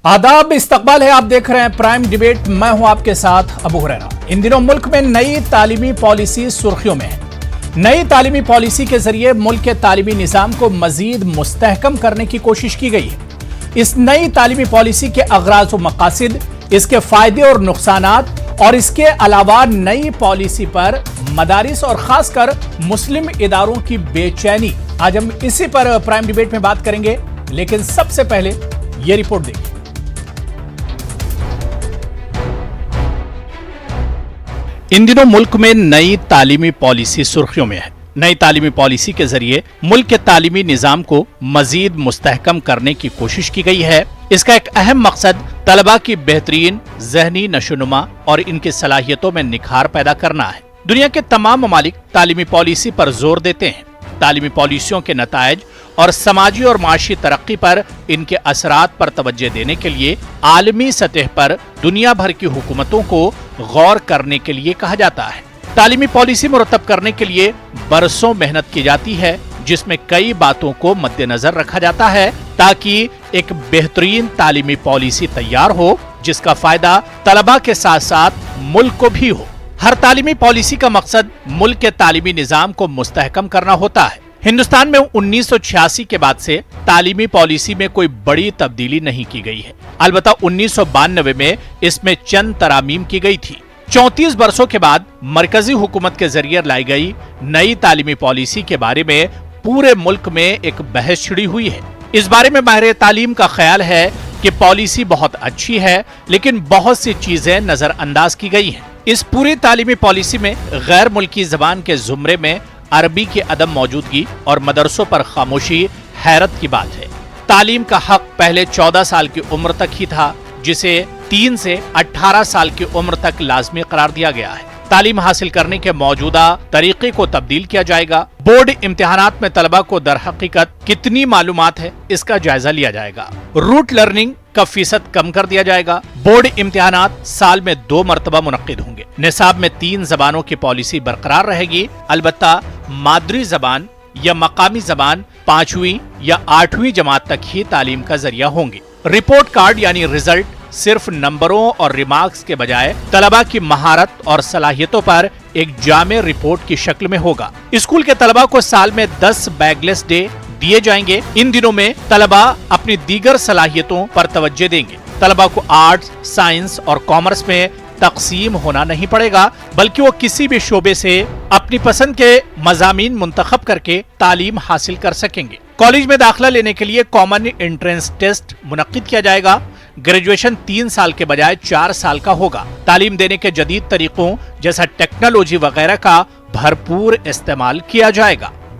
आदाब, इस्तकबाल है। आप देख रहे हैं प्राइम डिबेट। मैं हूं आपके साथ अबू हुरैरा। इन दिनों मुल्क में नई तालीमी पॉलिसी सुर्खियों में है। नई तालीमी पॉलिसी के जरिए मुल्क के तालीमी निज़ाम को मजीद मुस्तहकम करने की कोशिश की गई है। इस नई तालीमी पॉलिसी के अगराज व मकासिद, इसके फायदे और नुकसानात और इसके अलावा नई पॉलिसी पर मदारिस और खासकर मुस्लिम इदारों की बेचैनी, आज हम इसी पर प्राइम डिबेट में बात करेंगे। लेकिन सबसे पहले यह रिपोर्ट देखिए। इन दिनों मुल्क में नई तालीमी पॉलिसी सुर्खियों में है। नई तालीमी पॉलिसी के जरिए मुल्क के तालीमी निज़ाम को मजीद मुस्तहकम करने की कोशिश की गई है। इसका एक अहम मकसद तलबा की बेहतरीन ज़हनी नशोनुमा और इनकी सलाहियतों में निखार पैदा करना है। दुनिया के तमाम ममालिक तालीमी पॉलिसी पर जोर देते हैं। तालीमी पॉलिसियों के नतायज और समाजी और माशी तरक्की पर इनके असरात पर तवज्जो देने के लिए आलमी सतह पर दुनिया भर की हुकूमतों को गौर करने के लिए कहा जाता है। तालीमी पॉलिसी मुरतब करने के लिए बरसों मेहनत की जाती है, जिसमें कई बातों को मद्देनजर रखा जाता है ताकि एक बेहतरीन तालीमी पॉलिसी तैयार हो, जिसका फायदा तलबा के साथ साथ मुल्क को भी हो। हर तालीमी पॉलिसी का मकसद मुल्क के तालीमी निज़ाम को मुस्तहकम करना होता है। हिंदुस्तान में 1986 के बाद से तालीमी पॉलिसी में कोई बड़ी तब्दीली नहीं की गई है। अलबत्ता 1992 में इसमें चंद तरामीम की गई थी। 34 बरसों के बाद मरकजी हुकूमत के जरिए लाई गई नई तालीमी पॉलिसी के बारे में पूरे मुल्क में एक बहस छिड़ी हुई है। इस बारे में माहिर तालीम का ख्याल है कि पॉलिसी बहुत अच्छी है, लेकिन बहुत सी चीजें नजरअंदाज की गई हैं। इस पूरी तालीमी पॉलिसी में गैर मुल्की जबान के जुमरे में अरबी की अदम मौजूदगी और मदरसों पर खामोशी हैरत की बात है। तालीम का हक पहले 14 साल की उम्र तक ही था, जिसे 3 से 18 साल की उम्र तक लाजमी करार दिया गया है। तालीम हासिल करने के मौजूदा तरीके को तब्दील किया जाएगा। बोर्ड इम्तिहानात में तलबा को दर हकीकत कितनी मालूमात है, इसका जायजा लिया जाएगा। रूट लर्निंग का फीसद कम कर दिया जाएगा। बोर्ड इम्तिहानात साल में 2 मरतबा मुनक्किद होंगे। निसाब में 3 जबानों की पॉलिसी बरकरार रहेगी। अलबत्ता मादरी जबान या मकामी जबान 5वीं या 8वीं जमात तक ही तालीम का जरिया होंगे। रिपोर्ट कार्ड यानी रिजल्ट सिर्फ नंबरों और रिमार्क्स के बजाय तलबा की महारत और सलाहियतों पर एक जामे रिपोर्ट की शक्ल में होगा। स्कूल के तलबा को साल में 10 बैगलेस डे दिए जाएंगे। इन दिनों में तलबा अपनी दीगर सलाहियतों पर तवज्जो देंगे। तलबा को आर्ट्स, साइंस और कॉमर्स में तकसीम होना नहीं पड़ेगा, बल्कि वो किसी भी शोबे से अपनी पसंद के मजामीन मुंतखब करके तालीम हासिल कर सकेंगे। कॉलेज में दाखिला लेने के लिए कॉमन एंट्रेंस टेस्ट मुनक्किद किया जाएगा। ग्रेजुएशन 3 साल के बजाय 4 साल का होगा। तालीम देने के जदीद तरीकों जैसा टेक्नोलॉजी वगैरह का भरपूर इस्तेमाल किया जाएगा।